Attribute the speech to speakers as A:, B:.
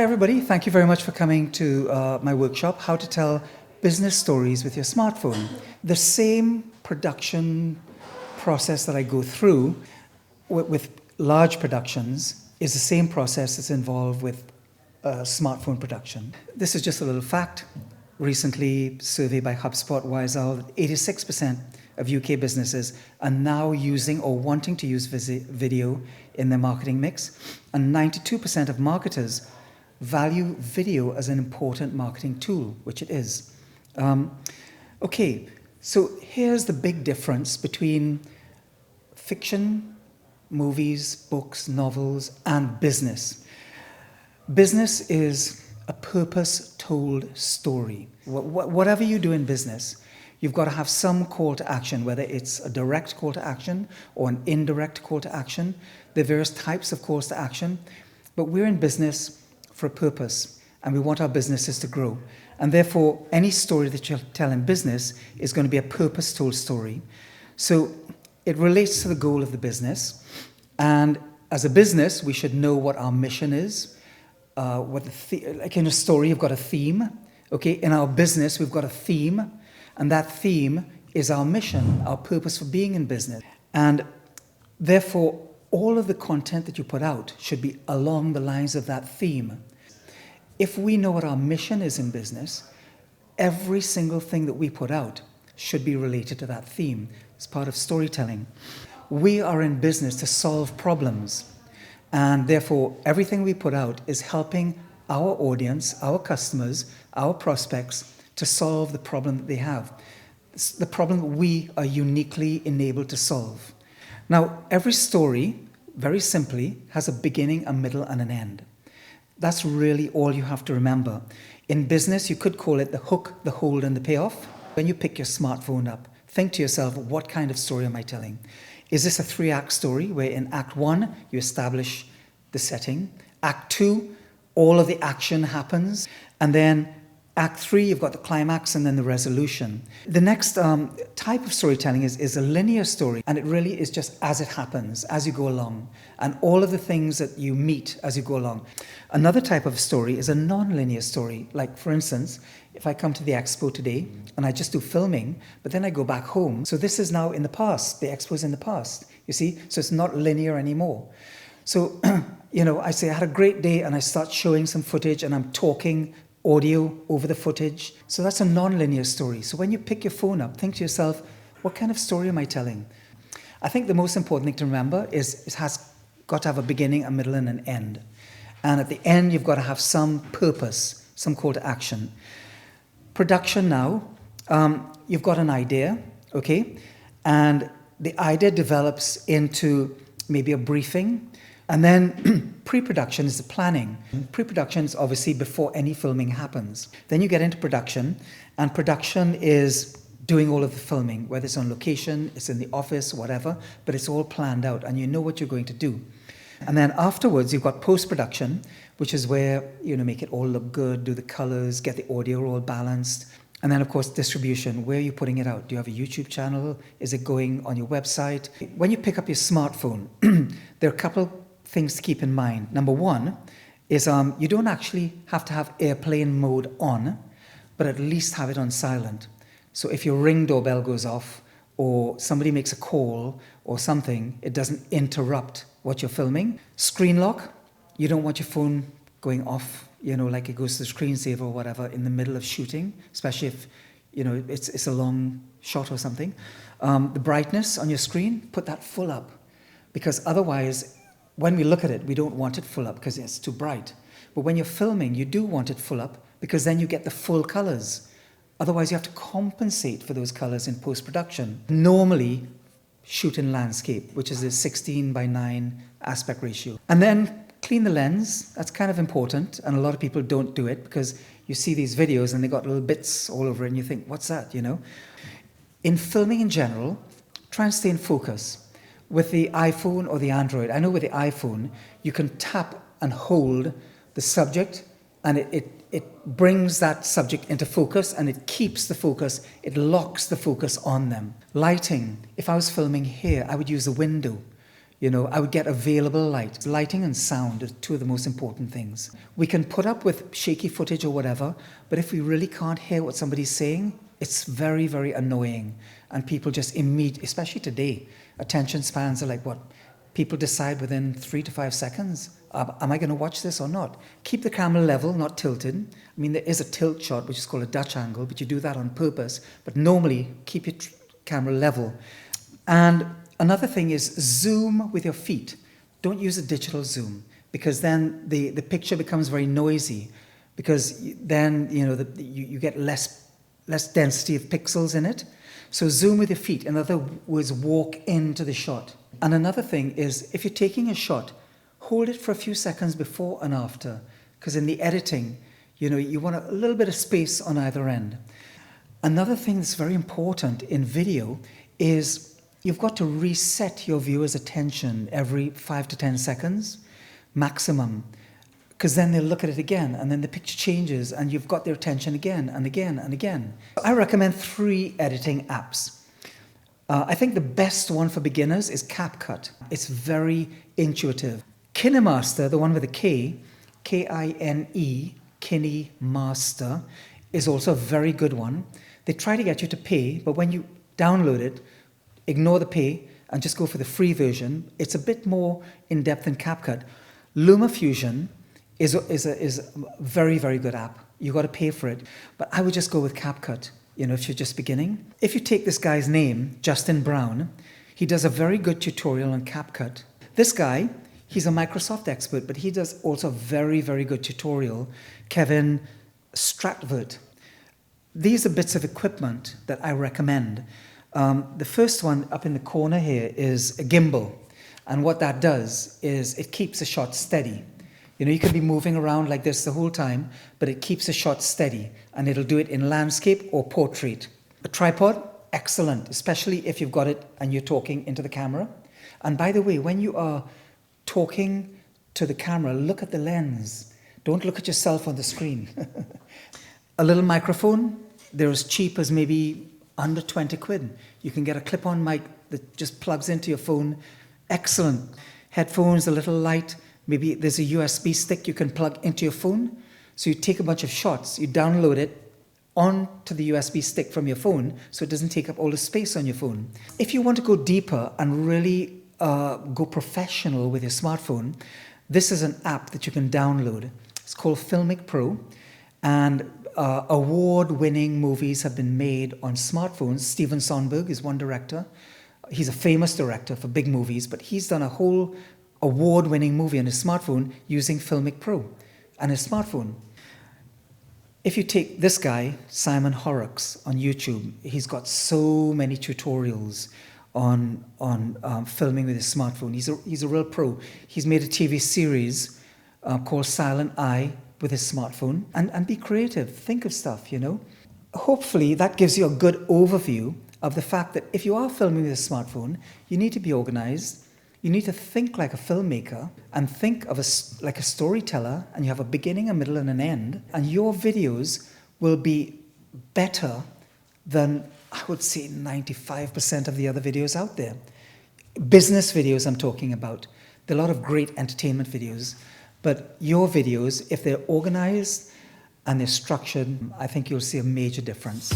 A: Hi everybody, thank you very much for coming to my workshop, How to Tell Business Stories with Your Smartphone. The same production process that I go through with large productions is the same process that's involved with smartphone production. This is just a little fact. Recently, survey by HubSpot, Vizeo, 86% of UK businesses are now using or wanting to use video in their marketing mix, and 92% of marketers value video as an important marketing tool, which it is. Okay, so here's the big difference between fiction, movies, books, novels, and business. Business is a purpose-told story. Whatever you do in business, you've got to have some call to action, whether it's a direct call to action or an indirect call to action. There are various types of calls to action, but we're in business for a purpose, and we want our businesses to grow. And therefore, any story that you tell in business is going to be a purpose-told story. So it relates to the goal of the business. And as a business, we should know what our mission is. Like in a story, you've got a theme. Okay, in our business, we've got a theme, and that theme is our mission, our purpose for being in business. And therefore, all of the content that you put out should be along the lines of that theme. If we know what our mission is in business, every single thing that we put out should be related to that theme. It's part of storytelling. We are in business to solve problems, and therefore everything we put out is helping our audience, our customers, our prospects to solve the problem that they have. It's the problem that we are uniquely enabled to solve. Now, every story, very simply, has a beginning, a middle, and an end. That's really all you have to remember. In business, you could call it the hook, the hold, and the payoff. When you pick your smartphone up, think to yourself, what kind of story am I telling? Is this a 3-act story where in Act 1, you establish the setting? Act 2, all of the action happens. And then Act 3, you've got the climax and then the resolution. The next type of storytelling is a linear story, and it really is just as it happens, as you go along, and all of the things that you meet as you go along. Another type of story is a non-linear story. Like, for instance, if I come to the Expo today and I just do filming, but then I go back home. So this is now in the past. The Expo is in the past, you see? So it's not linear anymore. So, I say I had a great day and I start showing some footage and I'm talking audio over the footage. So that's a non-linear story. So when you pick your phone up, think to yourself, what kind of story am I telling? I think the most important thing to remember is it has got to have a beginning, a middle, and an end. And at the end, you've got to have some purpose, some call to action. Production now, you've got an idea, okay? And the idea develops into maybe a briefing. And then pre-production is the planning. Pre-production is obviously before any filming happens. Then you get into production, and production is doing all of the filming, whether it's on location, it's in the office, whatever, but it's all planned out and you know what you're going to do. And then afterwards, you've got post-production, which is where, make it all look good, do the colors, get the audio all balanced. And then, of course, distribution. Where are you putting it out? Do you have a YouTube channel? Is it going on your website? When you pick up your smartphone, there are a couple things to keep in mind. Number one is you don't actually have to have airplane mode on, but at least have it on silent. So if your Ring doorbell goes off or somebody makes a call or something, it doesn't interrupt what you're filming. Screen lock, you don't want your phone going off, like it goes to the screensaver or whatever in the middle of shooting, especially if, it's a long shot or something. The brightness on your screen, put that full up, because otherwise, when we look at it, we don't want it full up because it's too bright. But when you're filming, you do want it full up because then you get the full colors. Otherwise, you have to compensate for those colors in post-production. Normally, shoot in landscape, which is a 16:9 aspect ratio. And then clean the lens. That's kind of important. And a lot of people don't do it because you see these videos and they got little bits all over it and you think, what's that, In filming in general, try and stay in focus. With the iPhone or the Android, I know with the iPhone, you can tap and hold the subject and it brings that subject into focus and it keeps the focus, it locks the focus on them. Lighting, if I was filming here, I would use the window. I would get available light. Lighting and sound are two of the most important things. We can put up with shaky footage or whatever, but if we really can't hear what somebody's saying, it's very, very annoying. And people just immediately, especially today, attention spans are like what? People decide within 3 to 5 seconds, am I going to watch this or not? Keep the camera level, not tilted. I mean, there is a tilt shot, which is called a Dutch angle, but you do that on purpose. But normally, keep your camera level. And another thing is zoom with your feet. Don't use a digital zoom, because then the picture becomes very noisy, because then you get less density of pixels in it. So zoom with your feet. In other words, walk into the shot. And another thing is, if you're taking a shot, hold it for a few seconds before and after, because in the editing, you want a little bit of space on either end. Another thing that's very important in video is you've got to reset your viewer's attention every 5 to 10 seconds maximum, because then they'll look at it again, and then the picture changes, and you've got their attention again and again and again. I recommend 3 editing apps. I think the best one for beginners is CapCut. It's very intuitive. KineMaster, the one with a K, K-I-N-E, KineMaster, is also a very good one. They try to get you to pay, but when you download it, ignore the pay and just go for the free version. It's a bit more in-depth than CapCut. LumaFusion is a very, very good app. You've got to pay for it. But I would just go with CapCut, if you're just beginning. If you take this guy's name, Justin Brown, he does a very good tutorial on CapCut. This guy, he's a Microsoft expert, but he does also a very, very good tutorial, Kevin Stratvert. These are bits of equipment that I recommend. The first one up in the corner here is a gimbal. And what that does is it keeps a shot steady. You can be moving around like this the whole time, but it keeps a shot steady, and it'll do it in landscape or portrait. A tripod, excellent, especially if you've got it and you're talking into the camera. And by the way, when you are talking to the camera, look at the lens. Don't look at yourself on the screen. A little microphone, they're as cheap as maybe under 20 quid. You can get a clip-on mic that just plugs into your phone. Excellent. Headphones, a little light. Maybe there's a USB stick you can plug into your phone. So you take a bunch of shots, you download it onto the USB stick from your phone so it doesn't take up all the space on your phone. If you want to go deeper and really go professional with your smartphone, this is an app that you can download. It's called Filmic Pro, and award-winning movies have been made on smartphones. Steven Soderbergh is one director. He's a famous director for big movies, but he's done a whole award-winning movie on his smartphone using Filmic Pro and his smartphone. If you take this guy, Simon Horrocks, on YouTube, he's got so many tutorials on filming with his smartphone. He's a real pro. He's made a TV series called Silent Eye with his smartphone. And be creative. Think of stuff, Hopefully that gives you a good overview of the fact that if you are filming with a smartphone, you need to be organized. You need to think like a filmmaker and think of like a storyteller, and you have a beginning, a middle, and an end. And your videos will be better than, I would say, 95% of the other videos out there. Business videos I'm talking about. There are a lot of great entertainment videos. But your videos, if they're organized and they're structured, I think you'll see a major difference.